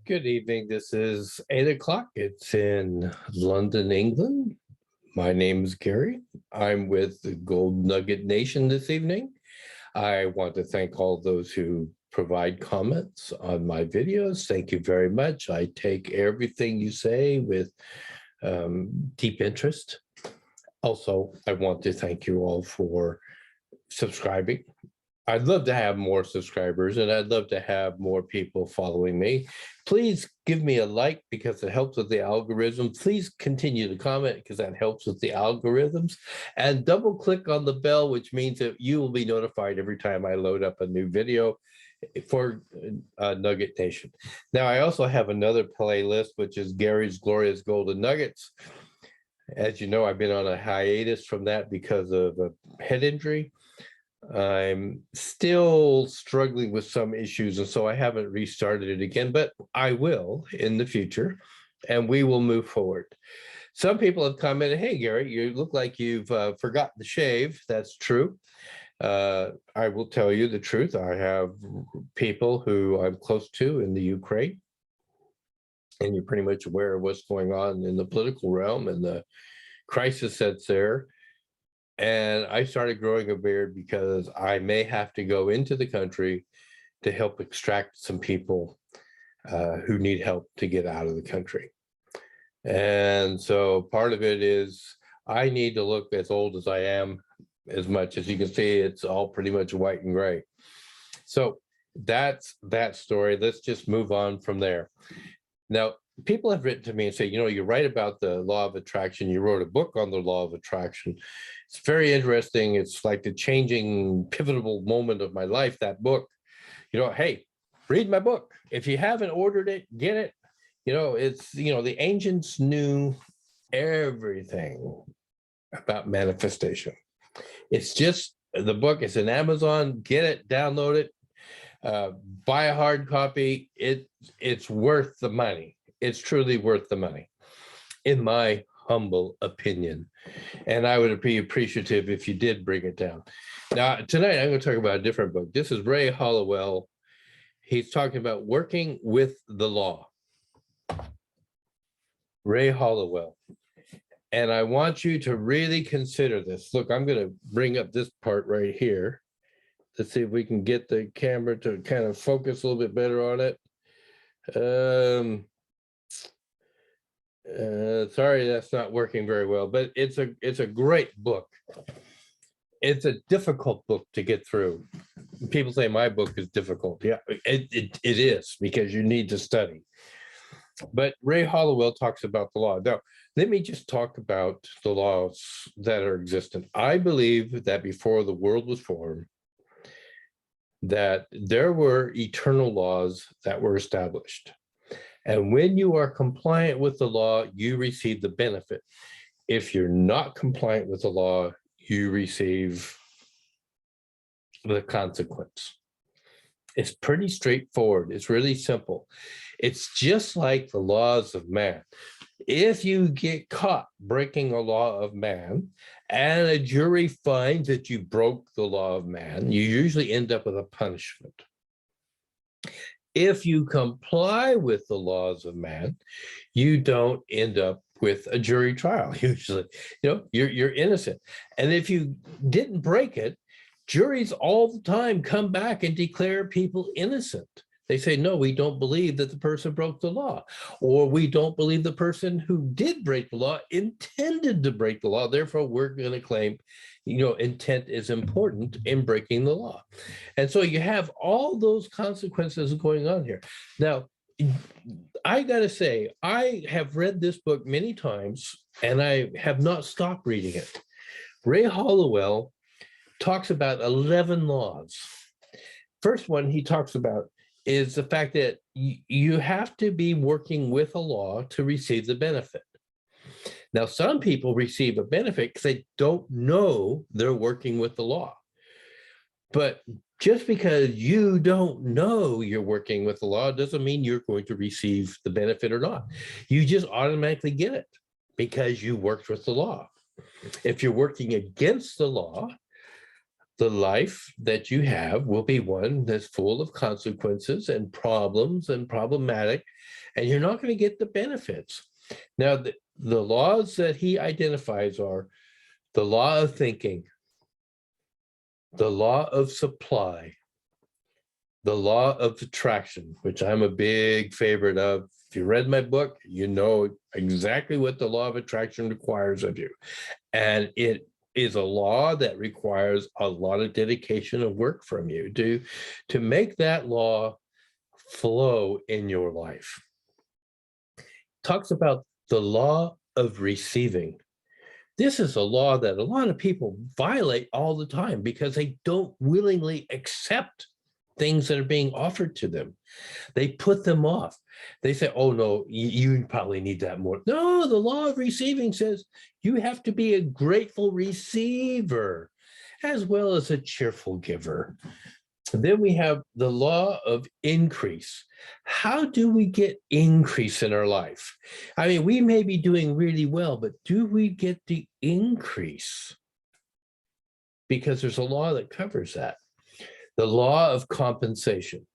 Good evening. This is 8 o'clock. It's in London, England. My name is Gary. I'm with the Gold Nugget Nation this evening. I want to thank all those who provide comments on my videos. Thank you very much. I take everything you say with deep interest. Also, I want to thank you all for subscribing. I'd love to have more subscribers and I'd love to have more people following me. Please give me a like because it helps with the algorithm. Please continue to comment because that helps with the algorithms. And double click on the bell, which means that you will be notified every time I load up a new video for Nugget Nation. Now, I also have another playlist, which is Gary's Glorious Golden Nuggets. As you know, I've been on a hiatus from that because of a head injury. I'm still struggling with some issues, and so I haven't restarted it again, but I will in the future, and we will move forward. Some people have commented, hey, Gary, you look like you've forgotten to shave. That's true. I will tell you the truth. I have people who I'm close to in the Ukraine, and you're pretty much aware of what's going on in the political realm and the crisis that's there. And I started growing a beard because I may have to go into the country to help extract some people who need help to get out of the country. And so part of it is I need to look as old as I am. As much as you can see, it's all pretty much white and gray. So that's that story. Let's just move on from there. Now, people have written to me and say, you know, you're right about the law of attraction. You wrote a book on the law of attraction. It's very interesting. It's like the changing pivotal moment of my life, that book. You know, hey, read my book. If you haven't ordered it, get it. You know, it's, you know, the ancients knew everything about manifestation. It's just the book. It's in Amazon. Get it, download it, buy a hard copy. It's worth the money. It's truly worth the money, in my humble opinion. And I would be appreciative if you did bring it down. Now, tonight, I'm going to talk about a different book. This is Ray Holliwell. He's talking about working with the law. Ray Holliwell. And I want you to really consider this. Look, I'm going to bring up this part right here. Let's see if we can get the camera to kind of focus a little bit better on it. Sorry, that's not working very well, but it's a great book. It's a difficult book to get through. People say my book is difficult. Yeah, it is, because you need to study. But Ray Holliwell talks about the law. Now, let me just talk about the laws that are existent. I believe that before the world was formed, that there were eternal laws that were established. And when you are compliant with the law, you receive the benefit. If you're not compliant with the law, you receive the consequence. It's pretty straightforward. It's really simple. It's just like the laws of man. If you get caught breaking a law of man and a jury finds that you broke the law of man, you usually end up with a punishment. If you comply with the laws of man, you don't end up with a jury trial. Usually, you know, you're innocent. And if you didn't break it, juries all the time come back and declare people innocent. They say, no, we don't believe that the person broke the law, or we don't believe the person who did break the law intended to break the law. Therefore, we're going to claim, you know, intent is important in breaking the law. And so you have all those consequences going on here. Now, I got to say, I have read this book many times, and I have not stopped reading it. Ray Holliwell talks about 11 laws. First one he talks about is the fact that you have to be working with a law to receive the benefit. Now, some people receive a benefit because they don't know they're working with the law. But just because you don't know you're working with the law doesn't mean you're going to receive the benefit or not. You just automatically get it because you worked with the law. If you're working against the law, the life that you have will be one that's full of consequences and problems and problematic, and you're not going to get the benefits. Now, the laws that he identifies are the law of thinking, the law of supply, the law of attraction, which I'm a big favorite of. If you read my book, you know exactly what the law of attraction requires of you. And it is a law that requires a lot of dedication and work from you to make that law flow in your life. Talks about the law of receiving. This is a law that a lot of people violate all the time because they don't willingly accept things that are being offered to them. They put them off. They say, oh no, you probably need that more. No, the law of receiving says you have to be a grateful receiver as well as a cheerful giver. Then we have the law of increase. How do we get increase in our life? I mean, we may be doing really well, but do we get the increase? Because there's a law that covers that. The law of compensation,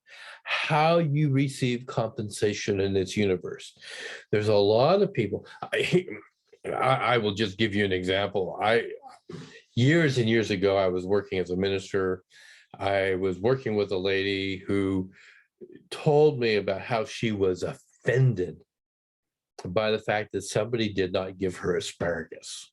how you receive compensation in this universe. There's a lot of people. I will just give you an example. Years and years ago, I was working as a minister. I was working with a lady who told me about how she was offended by the fact that somebody did not give her asparagus.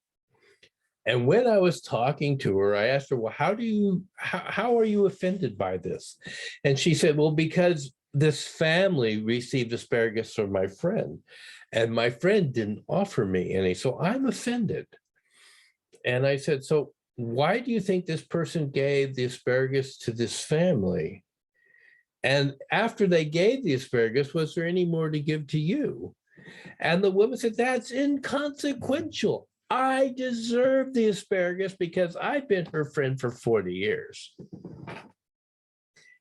And when I was talking to her, I asked her, well, how are you offended by this? And she said, well, because this family received asparagus from my friend, and my friend didn't offer me any, so I'm offended. And I said, so why do you think this person gave the asparagus to this family? And after they gave the asparagus, was there any more to give to you? And the woman said, that's inconsequential. I deserve the asparagus because I've been her friend for 40 years.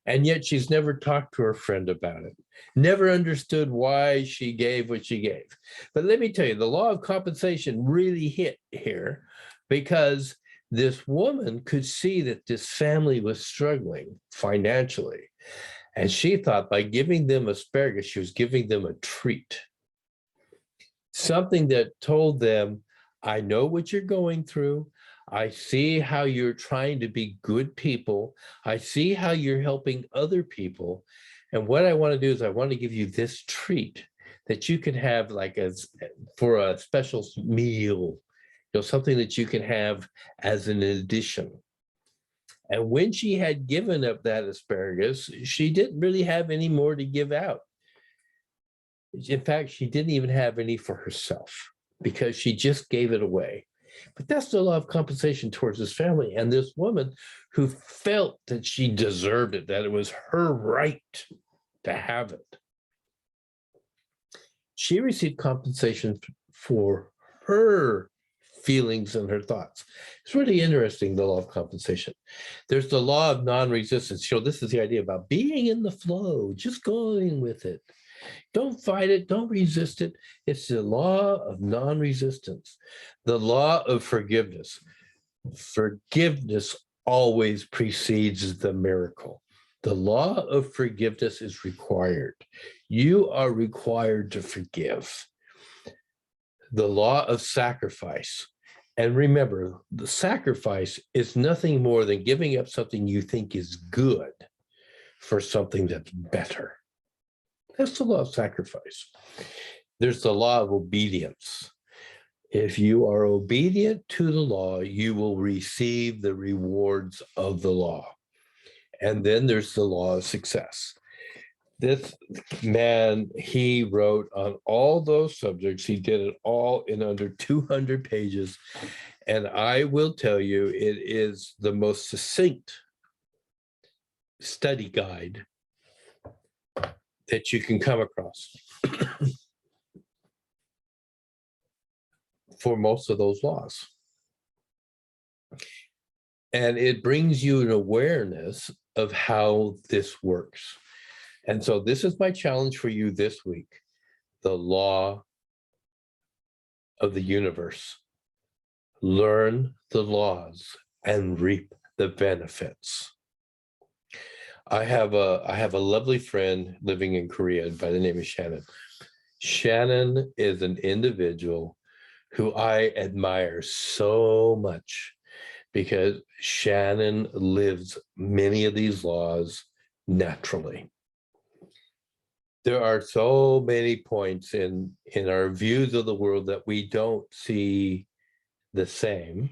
And yet she's never talked to her friend about it, never understood why she gave what she gave. But let me tell you, the law of compensation really hit here because this woman could see that this family was struggling financially. And she thought by giving them asparagus, she was giving them a treat. Something that told them, I know what you're going through. I see how you're trying to be good people. I see how you're helping other people. And what I want to do is I want to give you this treat that you can have like for a special meal, something that you can have as an addition. And when she had given up that asparagus, she didn't really have any more to give out. In fact, she didn't even have any for herself because she just gave it away. But that's the law of compensation towards this family. And this woman who felt that she deserved it, that it was her right to have it. She received compensation for her feelings and her thoughts. It's really interesting, the law of compensation. There's the law of non-resistance. This is the idea about being in the flow, just going with it. Don't fight it. Don't resist it. It's the law of non-resistance. The law of forgiveness. Forgiveness always precedes the miracle. The law of forgiveness is required. You are required to forgive. The law of sacrifice. And remember, the sacrifice is nothing more than giving up something you think is good for something that's better. That's the law of sacrifice. There's the law of obedience. If you are obedient to the law, you will receive the rewards of the law. And then there's the law of success. This man, he wrote on all those subjects. He did it all in under 200 pages. And I will tell you, it is the most succinct study guide that you can come across for most of those laws. And it brings you an awareness of how this works. And so this is my challenge for you this week, the law of the universe. Learn the laws and reap the benefits. I have a lovely friend living in Korea by the name of Shannon. Shannon is an individual who I admire so much because Shannon lives many of these laws naturally. There are so many points in our views of the world that we don't see the same,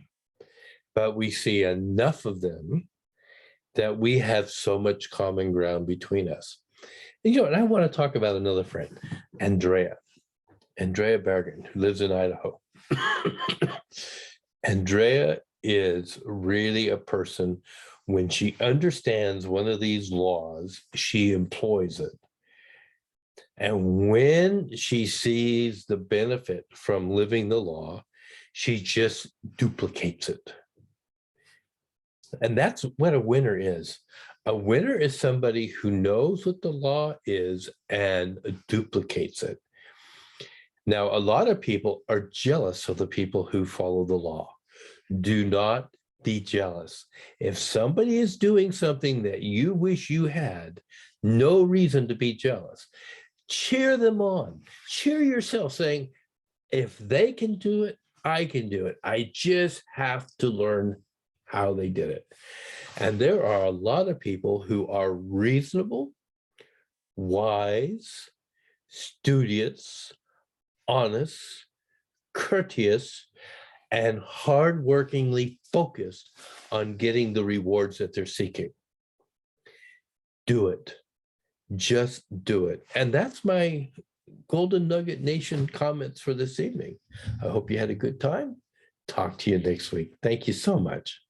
but we see enough of them that we have so much common ground between us. And I want to talk about another friend, Andrea Bergen, who lives in Idaho. Andrea is really a person, when she understands one of these laws, she employs it. And when she sees the benefit from living the law, she just duplicates it. And that's what a winner is. A winner is somebody who knows what the law is and duplicates it. Now, a lot of people are jealous of the people who follow the law. Do not be jealous. If somebody is doing something that you wish you had, no reason to be jealous. Cheer them on. Cheer yourself, saying, if they can do it, I can do it. I just have to learn how they did it. And there are a lot of people who are reasonable, wise, studious, honest, courteous, and hardworkingly focused on getting the rewards that they're seeking. Do it. Just do it. And that's my Golden Nugget Nation comments for this evening. I hope you had a good time. Talk to you next week. Thank you so much.